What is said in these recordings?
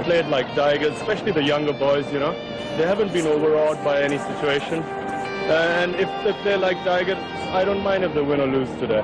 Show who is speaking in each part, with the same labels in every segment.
Speaker 1: played like tigers, especially the younger boys, you know. They haven't been overawed by any situation. And if they play like tigers, I don't mind if they win or lose today.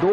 Speaker 2: 2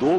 Speaker 3: 2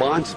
Speaker 3: 5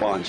Speaker 3: 5।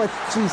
Speaker 2: 25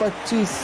Speaker 2: 25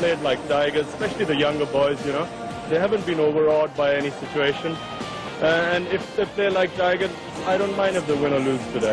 Speaker 1: Played like tigers, especially the younger boys, you know. They haven't been overawed by any situation. And if they play like tigers, I don't mind if they win or lose today.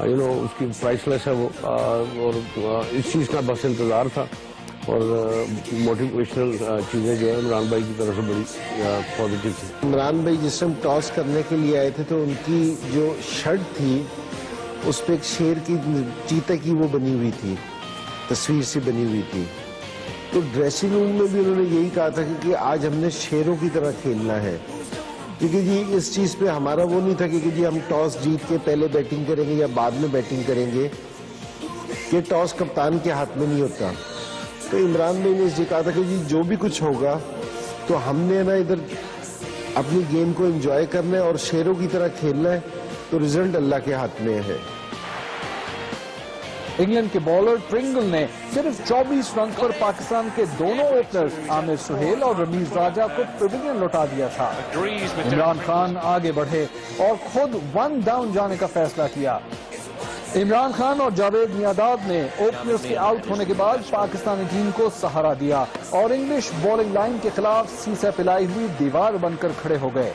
Speaker 4: اس کی price less ہے وہ, اور اس چیز کا بس انتظار تھا, اور موٹیویشنل چیزیں جو ہے عمران بھائی کی طرف سے بڑی پازیٹیو تھی.
Speaker 5: عمران بھائی جس ٹائم ٹاس کرنے کے لیے آئے تھے تو ان کی جو شرٹ تھی اس پہ ایک شیر کی چیتے کی وہ بنی ہوئی تھی, تصویر سی بنی ہوئی تھی. تو ڈریسنگ روم میں بھی انہوں نے یہی کہا تھا کہ آج ہم نے شیروں کی طرح کھیلنا ہے, کیونکہ جی اس چیز پہ ہمارا وہ نہیں تھا کہ جی ہم ٹاس جیت کے پہلے بیٹنگ کریں گے یا بعد میں بیٹنگ کریں گے, کہ ٹاس کپتان کے ہاتھ میں نہیں ہوتا. تو عمران بھائی نے اس لیے کہا تھا کہ جی جو بھی کچھ ہوگا تو ہم نے نا ادھر اپنی گیم کو انجوائے کرنا ہے اور شیروں کی طرح کھیلنا ہے, تو رزلٹ اللہ کے ہاتھ میں ہے.
Speaker 2: انگلینڈ کے بالر ٹرنگل نے صرف 24 رن پر پاکستان کے دونوں اوپنرز عامر سہیل اور رمیز راجہ کو پیویلین لوٹا دیا تھا. عمران خان آگے بڑھے اور خود 1 ڈاؤن جانے کا فیصلہ کیا. عمران خان اور جاوید میاداد نے اوپنرز کے آؤٹ ہونے کے بعد پاکستانی ٹیم کو سہارا دیا اور انگلش بولنگ لائن کے خلاف سیسہ پلائی ہوئی دیوار بن کر کھڑے ہو گئے.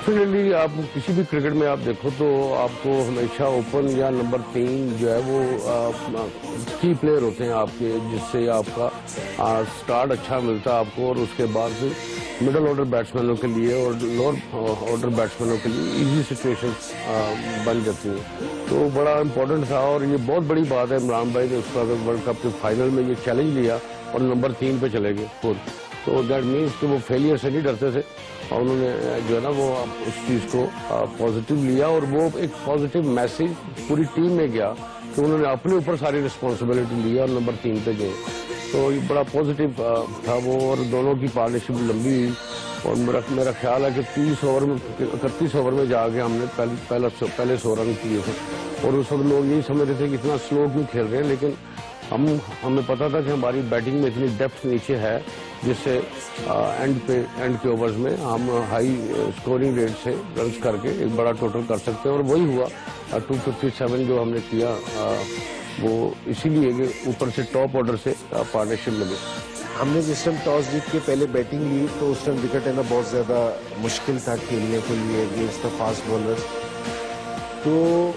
Speaker 4: ڈیفینیٹلی آپ کسی بھی کرکٹ میں آپ دیکھو تو آپ کو ہمیشہ اوپن یا نمبر 3 جو ہے وہ کی پلیئر ہوتے ہیں آپ کے, جس سے آپ کا سٹارٹ اچھا ملتا ہے آپ کو, اور اس کے بعد مڈل آرڈر بیٹسمینوں کے لیے اور لوور آرڈر بیٹسمینوں کے لیے ایزی سچویشنز بن جاتی ہیں. تو بڑا امپورٹنٹ تھا, اور یہ بہت بڑی بات ہے عمران بھائی نے اس کا ورلڈ کپ کے فائنل میں یہ چیلنج لیا اور نمبر 3 پہ چلے گئے خود. تو دیٹ مینس کہ وہ فیلئر سے نہیں ڈرتے تھے, اور انہوں نے جو ہے نا وہ اس چیز کو پازیٹیو لیا, اور وہ ایک پازیٹیو میسیج پوری ٹیم میں گیا کہ انہوں نے اپنے اوپر ساری رسپانسبلٹی لی اور نمبر 3 پہ گئے. تو یہ بڑا پازیٹیو تھا وہ, اور دونوں کی پارٹنرشپ لمبی ہوئی, اور میرا خیال ہے کہ 31 اوور میں جا کے ہم نے پہلے 100 رن کیے تھے, اور اس وقت لوگ یہی سمجھ رہے تھے کہ اتنا سلو کیوں کھیل رہے ہیں, لیکن ہمیں پتا تھا کہ ہماری بیٹنگ میں اتنی ڈیپتھ نیچے ہے جس سے اینڈ کے اوورز میں ہم ہائی اسکورنگ ریٹ سے رنز کر کے ایک بڑا ٹوٹل کر سکتے ہیں, اور وہی ہوا. 257 جو ہم نے کیا وہ اسی لیے کہ اوپر سے ٹاپ آرڈر سے پارٹنرشپ ملے.
Speaker 5: ہم نے جس ٹائم ٹاس جیت کے پہلے بیٹنگ لی تو اس ٹائم وکٹ لینا بہت زیادہ مشکل تھا کھیلنے کے لیے اگینسٹ دا فاسٹ بولرز. تو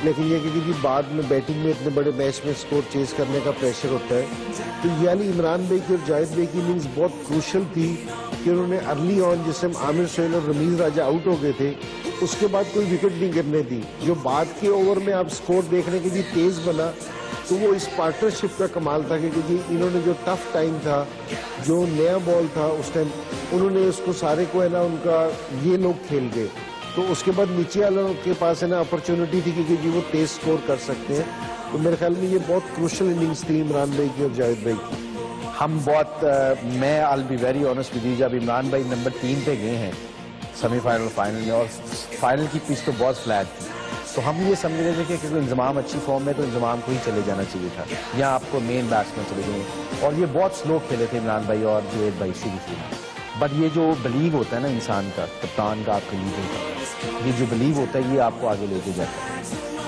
Speaker 5: لیکن یہ کہ بعد میں بیٹنگ میں اتنے بڑے میچ میں سکور چیز کرنے کا پریشر ہوتا ہے. تو یعنی عمران بھائی کی اور جاوید بھائی کی اننگز بہت کروشل تھی کہ انہوں نے ارلی آن جس ٹائم عامر سہیل اور رمیز راجہ آؤٹ ہو گئے تھے اس کے بعد کوئی وکٹ نہیں گرنے دی. جو بعد کے اوور میں آپ سکور دیکھنے کے لیے تیز بنا تو وہ اس پارٹنرشپ کا کمال تھا کہ جی انہوں نے جو ٹف ٹائم تھا, جو نیا بال تھا اس ٹائم انہوں نے اس کو سارے کو ہے نا ان کا یہ لوگ کھیل گئے. تو اس کے بعد نیچے والوں کے پاس ہے نا اپرچونٹی تھی کہ جی وہ تیز سکور کر سکتے ہیں. تو میرے خیال میں یہ بہت کروشل اننگز تھی عمران بھائی کی اور جاوید بھائی کی.
Speaker 2: ہم بہت میں I'll be very honest with you, جب عمران بھائی نمبر 3 پہ گئے ہیں سیمی فائنل فائنل میں, اور فائنل کی پچ تو بہت فلیٹ تھی, تو ہم یہ سمجھ رہے تھے کہ کیونکہ انضمام اچھی فارم میں تو انضمام کو ہی چلے جانا چاہیے تھا, یہاں آپ کو مین بیٹسمین چلے گئے, اور یہ بہت سلو کھیلے تھے عمران بھائی اور جاوید بھائی شروع میں. بٹ یہ جو بلیو ہوتا ہے نا انسان کا, کپتان کا, آپ کے لیڈر کا, یہ جو بلیو ہوتا ہے یہ آپ کو آگے لے کے جاتا ہے.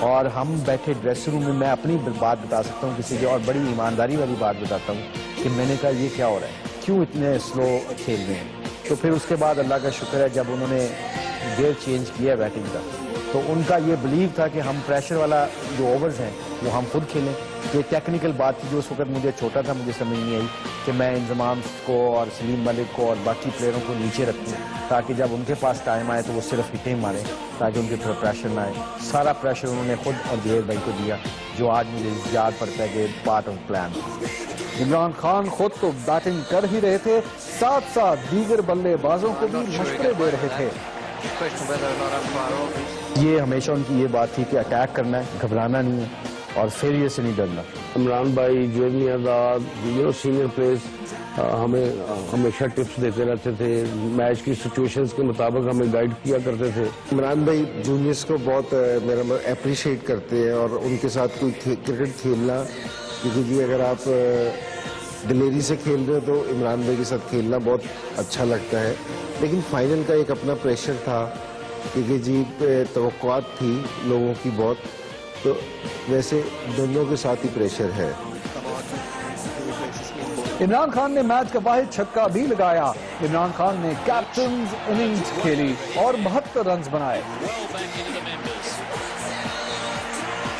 Speaker 2: اور ہم بیٹھے ڈریسنگ روم میں, میں اپنی بات بتا سکتا ہوں کسی کی, اور بڑی ایمانداری والی بات بتاتا ہوں کہ میں نے کہا یہ کیا ہو رہا ہے, کیوں اتنے سلو کھیل رہے ہیں. تو پھر اس کے بعد اللہ کا شکر ہے جب انہوں نے گیئر چینج کیا بیٹنگ کا, تو ان کا یہ بلیو تھا کہ ہم پریشر والا جو اوورز ہیں وہ ہم خود کھیلیں. یہ ٹیکنیکل بات تھی جو اس وقت مجھے چھوٹا تھا, مجھے سمجھ نہیں آئی کہ میں انضمام کو اور سلیم ملک کو اور باقی پلیئروں کو نیچے رکھوں تاکہ جب ان کے پاس ٹائم آئے تو وہ صرف ہٹیں ماریں تاکہ ان کے اوپر پریشر نہ آئے. سارا پریشر انہوں نے خود اور جاوید بھائی کو دیا, جو آج مجھے یاد پڑتا ہے کہ part of plan. Imran Khan خود تو بیٹنگ کر ہی رہے تھے, ساتھ ساتھ دیگر بلے بازوں کو بھی مشورے دے رہے تھے. یہ ہمیشہ ان کی یہ بات تھی کہ اٹیک کرنا ہے, گھبرانا نہیں ہے, اور فیلئر سے نہیں ڈرنا.
Speaker 4: عمران بھائی, جاوید میاداد, سینئر پلیئرز ہمیں ہمیشہ ٹپس دیتے رہتے تھے, میچ کی سچویشنز کے مطابق ہمیں گائیڈ کیا کرتے تھے.
Speaker 5: عمران بھائی جونیئرس کو بہت میرا اپریشیٹ کرتے ہیں, اور ان کے ساتھ کوئی کرکٹ کھیلنا, کیونکہ جی اگر آپ دلیری سے کھیل رہے ہو تو عمران بھائی کے ساتھ کھیلنا بہت اچھا لگتا ہے. لیکن فائنل کا ایک اپنا پریشر تھا, کیونکہ جی توقعات تھی لوگوں کی بہت, تو ویسے دونوں کے ساتھ ہی پریشر ہے.
Speaker 2: عمران خان نے میچ کا واحد چھکا بھی لگایا. عمران خان نے کیپٹنز اننگز کھیلی اور 72 رنز بنائے.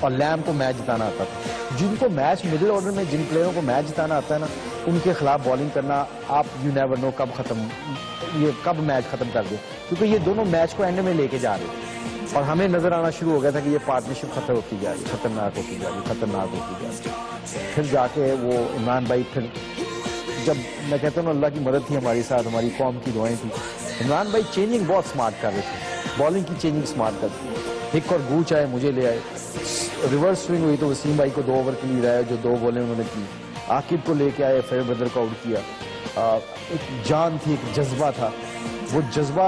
Speaker 6: اور لیم کو میچ جتانا آتا تھا. جن کو میچ مڈل آرڈر میں جن پلیئروں کو میچ جتانا آتا ہے نا, ان کے خلاف بالنگ کرنا آپ یو نیور نو کب میچ ختم کر دیں, کیونکہ یہ دونوں میچ کو اینڈ میں لے کے جا رہے تھے اور ہمیں نظر آنا شروع ہو گیا تھا کہ یہ پارٹنرشپ خطر ہوتی جا رہی, خطرناک ہوتی جا رہی. پھر جا کے وہ عمران بھائی, پھر جب میں کہتا ہوں اللہ کی مدد تھی ہماری ساتھ, ہماری قوم کی دعائیں تھی. عمران بھائی چینجنگ بہت سمارٹ کر رہے تھے, بالنگ کی چینجنگ سمارٹ کرتے تھے. ہک اور گوچ آئے, مجھے لے آئے, ریورس سوئنگ ہوئی تو وسیم بھائی کو 2 اوور کے لیے رہا جو 2 بالیں انہوں نے کی. عاقب کو لے کے آئے, فیئر بدر کو آؤٹ کیا. ایک جان تھی, ایک جذبہ تھا. وہ جذبہ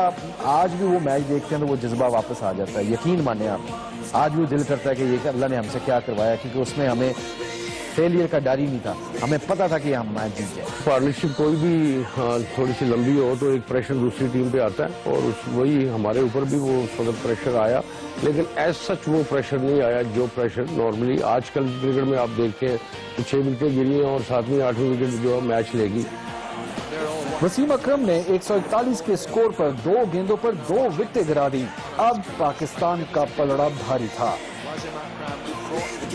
Speaker 6: آج بھی وہ میچ دیکھتے ہیں تو وہ جذبہ واپس آ جاتا ہے. یقین مانیں آپ, آج بھی دل کرتا ہے کہ یہ اللہ نے ہم سے کیا کروایا, کیونکہ اس میں ہمیں فیلئر کا ڈر ہی نہیں تھا. ہمیں پتا تھا کہ ہم میچ جیت جائیں.
Speaker 4: پارٹنرشپ کوئی بھی تھوڑی سی لمبی ہو تو ایک پریشر دوسری ٹیم پہ آتا ہے, اور وہی ہمارے اوپر بھی وہ اس وقت پریشر آیا, لیکن ایز سچ وہ پریشر نہیں آیا جو پریشر نارملی آج کل کرکٹ میں آپ دیکھتے ہیں. 6 وکٹیں گری ہیں اور 7ویں 8ویں وکٹ جو میچ لے گی.
Speaker 2: وسیم اکرم نے 141 کے سکور پر 2 گیندوں پر 2 وکٹیں گرا دی. اب پاکستان کا پلڑا بھاری تھا.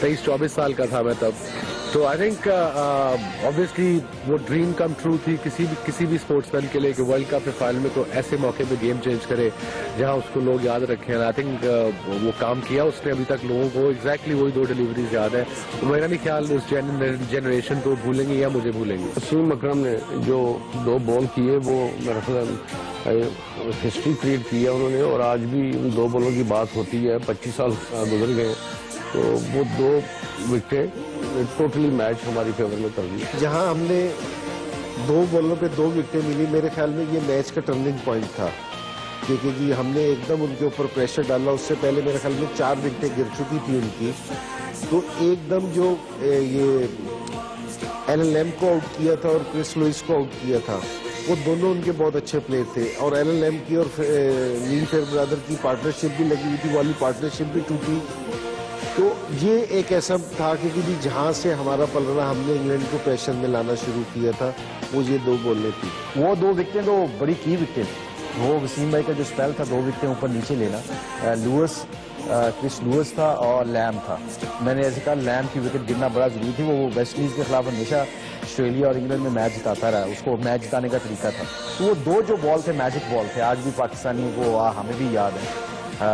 Speaker 7: 23-24 سال کا تھا میں تب, تو آئی تھنک آبویسلی وہ ڈریم کم ٹرو تھی کسی بھی اسپورٹس مین کے لیے کہ ورلڈ کپ کے فائنل میں تو ایسے موقع پہ گیم چینج کرے جہاں اس کو لوگ یاد رکھیں. آئی تھنک وہ کام کیا اس نے ابھی تک لوگوں کو ایگزیکٹلی وہی 2 ڈیلیوریز یاد ہے. میرا نہیں خیال اس جنریشن کو بھولیں گے یا مجھے بھولیں گے.
Speaker 4: وسیم اکرم نے جو 2 بال کیے وہ میرا خیال ہسٹری کریٹ کی ہے انہوں نے, اور آج بھی ان 2 بالوں کی بات ہوتی ہے. 25 سال گزر گئے تو وہ 2 وکٹیں ٹوٹلی میچ ہماری فیور میں کر دی.
Speaker 5: جہاں ہم نے 2 بالوں پہ 2 وکٹیں ملی, میرے خیال میں یہ میچ کا ٹرننگ پوائنٹ تھا, کیونکہ جی ہم نے ایک دم ان کے اوپر پریشر ڈالا. اس سے پہلے میرے خیال میں 4 وکٹیں گر چکی تھی ان کی, تو ایک دم جو یہ ایلن لیم کو آؤٹ کیا تھا اور کرس لوئس کو آؤٹ کیا تھا, وہ دونوں ان کے بہت اچھے پلیئر تھے. اور ایلن لیم کی اور نیل فیئر برادر کی پارٹنرشپ بھی لگی ہوئی تھی, والی پارٹنرشپ بھی ٹوٹی. تو یہ ایک ایسا تھا کہ جی جہاں سے ہمارا پلڑا ہم نے انگلینڈ کو پریشر میں لانا شروع کیا تھا, وہ یہ 2 بالیں تھی.
Speaker 6: وہ 2 وکٹیں تو بڑی کی وکٹیں تھیں. وہ وسیم بھائی کا جو اسپیل تھا 2 وکٹیں اوپر نیچے لینا, کرس لوئس تھا اور لیم تھا. میں نے ایسے کہا لیم کی وکٹ گرنا بڑا ضروری تھی. وہ ویسٹ انڈیز کے خلاف ہمیشہ آسٹریلیا اور انگلینڈ میں میچ جتاتا رہا, اس کو میچ جتانے کا طریقہ تھا. تو وہ 2 جو بال تھے میجک بال تھے, آج بھی پاکستانی کو ہمیں بھی یاد ہے.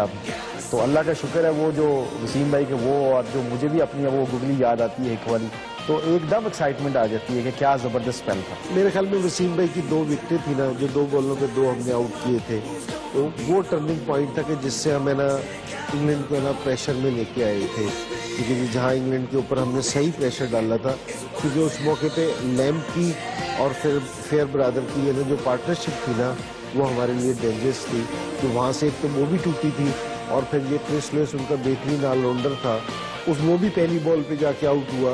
Speaker 6: تو اللہ کا شکر ہے وہ جو وسیم بھائی کے وہ, اور جو مجھے بھی اپنی وہ گگلی یاد آتی ہے ایک والی, تو ایک دم ایکسائٹمنٹ آ جاتی ہے کہ کیا زبردست اسپیل تھا.
Speaker 5: میرے خیال میں وسیم بھائی کی 2 وکٹیں تھی نا, جو 2 بالوں پہ 2 ہم نے آؤٹ کیے تھے, تو وہ ٹرننگ پوائنٹ تھا کہ جس سے ہمیں نا انگلینڈ کو نا پریشر میں لے کے آئے تھے. کیونکہ جہاں انگلینڈ کے اوپر ہم نے صحیح پریشر ڈالا تھا, کیونکہ اس موقع پہ لیم کی اور پھر فیئر برادر کی جو پارٹنرشپ تھی نا, وہ ہمارے لیے ڈینجرس تھی. تو وہاں سے ایک تو وہ بھی ٹوٹی تھی, اور پھر یہ کرس لوئس ان کا بہترین آل راؤنڈر تھا, وہ بھی پہلی بال پہ جا کے آؤٹ ہوا.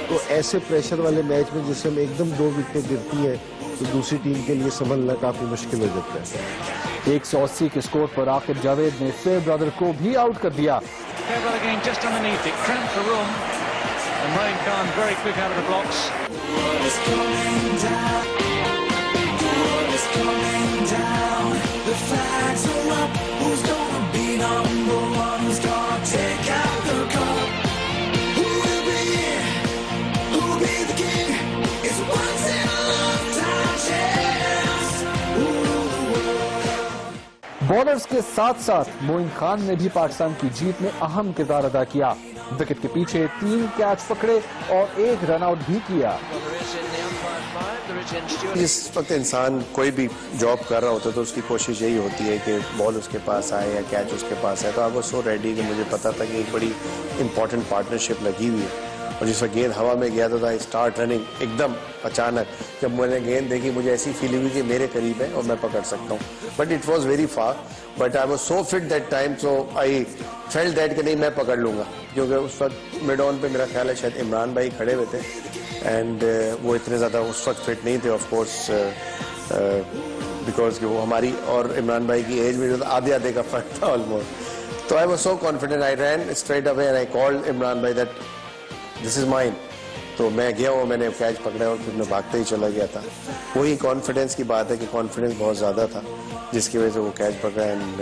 Speaker 5: تو ایسے پریشر والے میچ میں جس سے ہم ایک دم 2 وکٹیں گرتی ہیں تو دوسری ٹیم کے لیے سنبھلنا کافی مشکل ہو جاتا ہے.
Speaker 2: 180 کے سکور پر عاقب جاوید نے فیئر برادر کو بھی آؤٹ کر دیا. بولرز کے ساتھ ساتھ موئن خان نے بھی پاکستان کی جیت میں اہم کردار ادا کیا. وکٹ کے پیچھے 3 کیچ پکڑے اور 1 رن آؤٹ بھی کیا.
Speaker 8: جس وقت انسان کوئی بھی جاب کر رہا ہوتا ہے تو اس کی کوشش یہی ہوتی ہے کہ بال اس کے پاس آئے یا کیچ اس کے پاس آئے. تو آپ وہ سو ریڈی کہ مجھے پتا تھا کہ ایک بڑی امپورٹنٹ پارٹنرشپ لگی ہوئی ہے, اور جس وقت گیند ہوا میں گیا تھا اسٹارٹ رننگ ایک دم اچانک جب میں نے گیند دیکھی مجھے ایسی فیلنگ ہوئی کہ میرے قریب ہے اور میں پکڑ سکتا ہوں. But it was very far, but I was so fit that time, so I feel that کہ نہیں میں پکڑ لوں گا. کیونکہ اس وقت مڈ آن پہ میرا خیال ہے شاید عمران بھائی کھڑے ہوئے تھے, اینڈ وہ اتنے زیادہ اس وقت فٹ نہیں تھے آف کورس, بیکاز کہ وہ ہماری اور عمران بھائی کی ایج میں جو آدھے کا فرق تھا آلموسٹ. تو I was so confident, I ran straight away and I called Imran بھائی دیٹ دس از مائن. تو میں گیا ہوں, میں نے کیچ پکڑا اور پھر میں بھاگتے ہی چلا گیا تھا. وہی کانفیڈنس کی بات ہے کہ کانفیڈنس بہت زیادہ تھا جس کی وجہ سے وہ کیچ پکڑا, اینڈ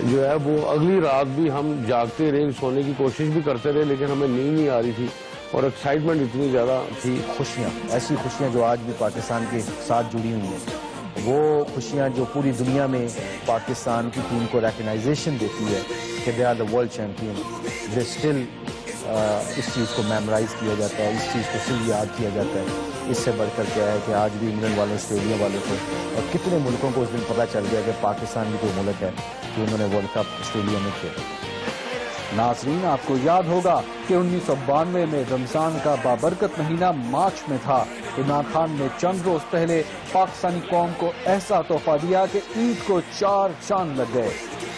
Speaker 4: جو ہے وہ اگلی رات بھی ہم جاگتے رہے, سونے کی کوشش بھی کرتے رہے, لیکن ہمیں نیند نہیں آ رہی تھی اور ایکسائٹمنٹ اتنی زیادہ تھی.
Speaker 6: خوشیاں, ایسی خوشیاں جو آج بھی پاکستان کے ساتھ جڑی ہوئی ہیں, وہ خوشیاں جو پوری دنیا میں پاکستان کی ٹیم کو ریکگنائزیشن دیتی ہے کہ they are the world champion, they still اس چیز کو میمورائز کیا جاتا ہے, اس چیز کو صرف یاد کیا جاتا ہے. اس سے بڑھ کر کیا ہے کہ آج بھی انگلینڈ والوں, آسٹریلیا والوں کو اور کتنے ملکوں کو اس دن پتہ چل گیا کہ پاکستان بھی کوئی ملک ہے کہ انہوں نے ورلڈ کپ آسٹریلیا میں کھیلا.
Speaker 2: ناظرین, آپ کو یاد ہوگا کہ 1992 میں رمضان کا بابرکت مہینہ مارچ میں تھا. عمران خان نے چند روز پہلے پاکستانی قوم کو ایسا تحفہ دیا کہ عید کو 4 چاند لگ گئے.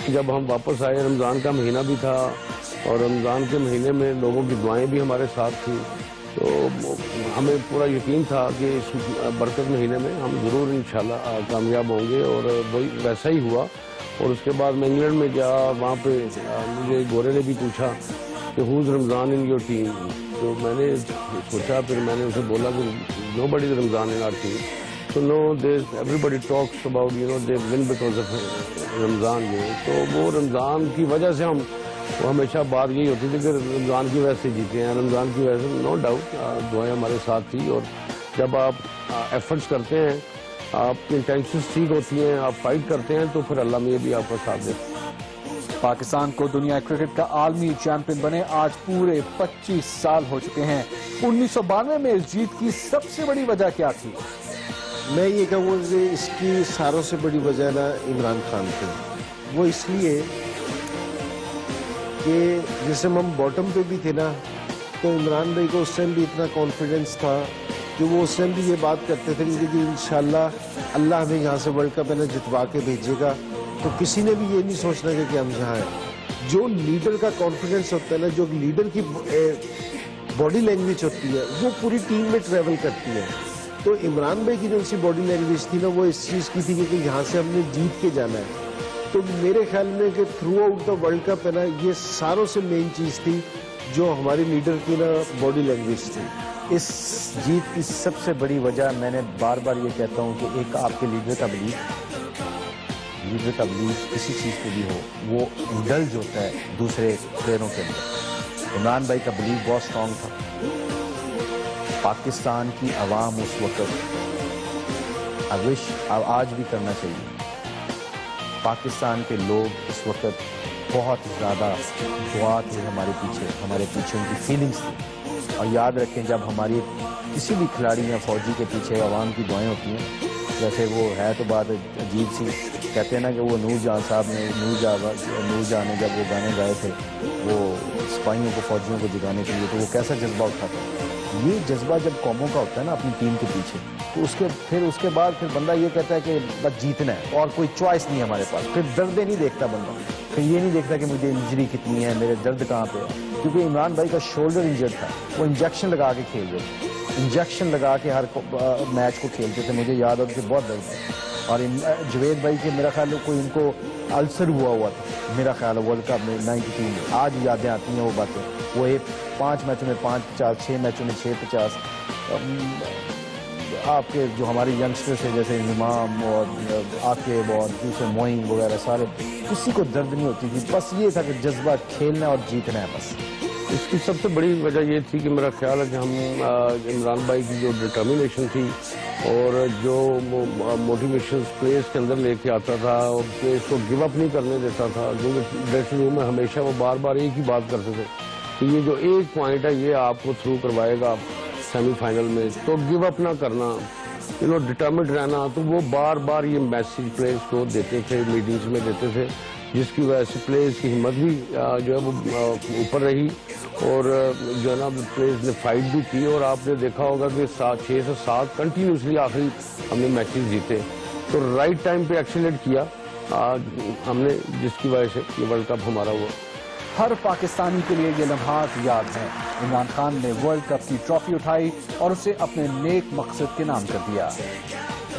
Speaker 4: جب ہم واپس آئے, رمضان کا مہینہ بھی تھا اور رمضان کے مہینے میں لوگوں کی دعائیں بھی ہمارے ساتھ تھیں, تو ہمیں پورا یقین تھا کہ اس برکت مہینے میں ہم ضرور انشاءاللہ کامیاب ہوں گے, اور وہی ویسا ہی ہوا. اور اس کے بعد میں انگلینڈ میں گیا, وہاں پہ مجھے گورے نے بھی پوچھا کہ who's Ramzan in your team, تو میں نے سوچا, پھر میں نے اسے بولا کہ نو بڈی از رمضان ان آر ٹیم. تو no everybody talks about the one because of Ramzan. تو وہ رمضان کی وجہ سے ہم, وہ ہمیشہ بات یہی ہوتی تھی کہ رمضان کی وجہ سے جیتے ہیں, رمضان کی وجہ سے. نو ڈاؤٹ دعائیں ہمارے ساتھ تھی, اور جب آپ ایفرٹس کرتے ہیں, آپ کی انٹینشنز ٹھیک ہوتی ہیں, آپ فائٹ کرتے ہیں, تو پھر اللہ میں بھی آپ کا ساتھ دیتے ہیں.
Speaker 2: پاکستان کو دنیا کرکٹ کا عالمی چیمپئن بنے آج پورے 25 سال ہو چکے ہیں. 1992 میں اس جیت کی سب سے بڑی وجہ کیا تھی؟
Speaker 5: میں یہ کہوں گا کہ اس کی ساروں سے بڑی وجہ نا عمران خان تھی. وہ اس لیے کہ جیسے ہم باٹم پہ بھی تھے نا, تو عمران بھائی کو اس ٹائم بھی اتنا کانفیڈنس تھا کہ وہ اس ٹائم بھی یہ بات کرتے تھے کہ انشاءاللہ اللہ ہمیں یہاں سے ورلڈ کپ جتوا کے بھیجے گا. تو کسی نے بھی یہ نہیں سوچنا کہ ہم یہاں ہیں. جو لیڈر کا کانفیڈنس ہوتا ہے نا, جو لیڈر کی باڈی لینگویج ہوتی ہے, وہ پوری ٹیم میں ٹریول کرتی ہے. تو عمران بھائی کی جو سی باڈی لینگویج تھی نا, وہ اس چیز کی تھی کہ یہاں سے ہم نے جیت کے جانا ہے. تو میرے خیال میں کہ through out the world cup ہے نا, یہ ساروں سے مین چیز تھی جو ہماری لیڈر کی نا باڈی لینگویج تھی.
Speaker 6: اس جیت کی سب سے بڑی وجہ, میں نے بار بار یہ کہتا ہوں کہ ایک آپ کے لیڈر کا بلیف کسی چیز پہ بھی ہو, وہ انڈلج ہوتا ہے دوسرے پلیئروں کے اندر. عمران بھائی کا بلیف بہت اسٹرانگ تھا. پاکستان کی عوام اس وقت آج بھی کرنا چاہیے, پاکستان کے لوگ اس وقت بہت زیادہ دعا تھے ہمارے پیچھے ان کی فیلنگز تھی. اور یاد رکھیں, جب ہماری کسی بھی کھلاڑی یا فوجی کے پیچھے عوام کی دعائیں ہوتی ہیں, جیسے وہ ہے تو بات عجیب سی, کہتے ہیں نا کہ وہ نور جہاں صاحب نے, نور جہاں نے جب وہ گانے گائے تھے وہ سپاہیوں کو, فوجیوں کو جگانے کے لیے, تو وہ کیسا جذبہ اٹھا تھا. یہ جذبہ جب قوموں کا ہوتا ہے نا اپنی ٹیم کے پیچھے, تو اس کے بعد پھر بندہ یہ کہتا ہے کہ بس جیتنا ہے اور کوئی چوائس نہیں ہے ہمارے پاس. پھر درد نہیں دیکھتا بندہ, پھر یہ نہیں دیکھتا کہ مجھے انجری کتنی ہے, میرے درد کہاں پہ ہے. کیونکہ عمران بھائی کا شولڈر انجرڈ تھا, وہ انجیکشن لگا کے کھیل رہے تھے, انجیکشن لگا کے ہر میچ کو کھیلتے تھے. مجھے یاد ہے کہ بہت درد ہے. اور جوید بھائی کے میرا خیال ہے کوئی ان کو السر ہوا تھا میرا خیال ہے ورلڈ کپ میں 92 میں. آج یادیں آتی ہیں وہ باتیں. وہ 5 میچوں میں 5-50, 6 میچوں میں 6-50. آپ کے جو ہمارے ینگسٹرس ہیں جیسے انضمام اور عاقب اور دوسرے معین وغیرہ, سارے کسی کو درد نہیں ہوتی تھی. بس یہ تھا کہ جذبہ کھیلنا اور جیتنا ہے بس.
Speaker 4: اس کی سب سے بڑی وجہ یہ تھی کہ میرا خیال ہے کہ ہم عمران بھائی کی جو ڈٹرمنیشن تھی اور جو موٹیویشن پلیئرس کے اندر لے کے آتا تھا, اور پلیئرس کو گیو اپ نہیں کرنے دیتا تھا. کیونکہ ڈریسنگ روم میں ہمیشہ وہ بار بار ایک ہی بات کرتے تھے کہ یہ جو ایک پوائنٹ ہے یہ آپ کو تھرو کروائے گا سیمی فائنل میں, تو گیو اپ نہ کرنا, ڈٹرمنٹ رہنا. تو وہ بار بار یہ میسیج پلیئرس کو دیتے تھے, میٹنگز میں دیتے تھے, جس کی وجہ سے پلیئرس کی ہمت بھی جو ہے وہ اوپر رہی, اور جو ہے نا پلیئرس نے فائٹ بھی کی. اور آپ نے دیکھا ہوگا کہ 6 سے 7 کنٹینیوسلی آخری ہم نے میچز جیتے. تو رائٹ ٹائم پہ ایکسیلیٹ کیا ہم نے, جس کی وجہ سے یہ ورلڈ کپ ہمارا ہوا.
Speaker 2: ہر پاکستانی کے لیے یہ لمحات یاد ہیں. عمران خان نے ورلڈ کپ کی ٹرافی اٹھائی اور اسے اپنے نیک مقصد کے نام کر دیا.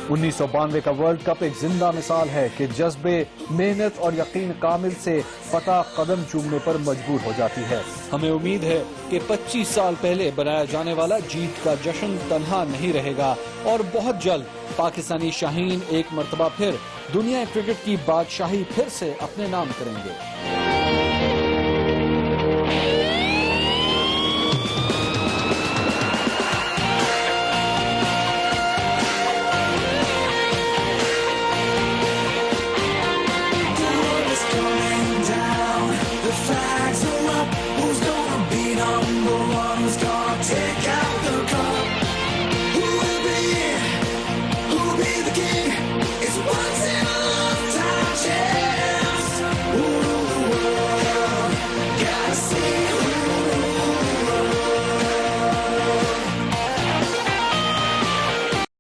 Speaker 2: 1992 کا ورلڈ کپ ایک زندہ مثال ہے کہ جذبے، محنت اور یقین کامل سے فتح قدم چومنے پر مجبور ہو جاتی ہے۔ ہمیں امید ہے کہ 25 سال پہلے بنایا جانے والا جیت کا جشن تنہا نہیں رہے گا اور بہت جلد پاکستانی شاہین ایک مرتبہ پھر دنیا کرکٹ کی بادشاہی پھر سے اپنے نام کریں گے۔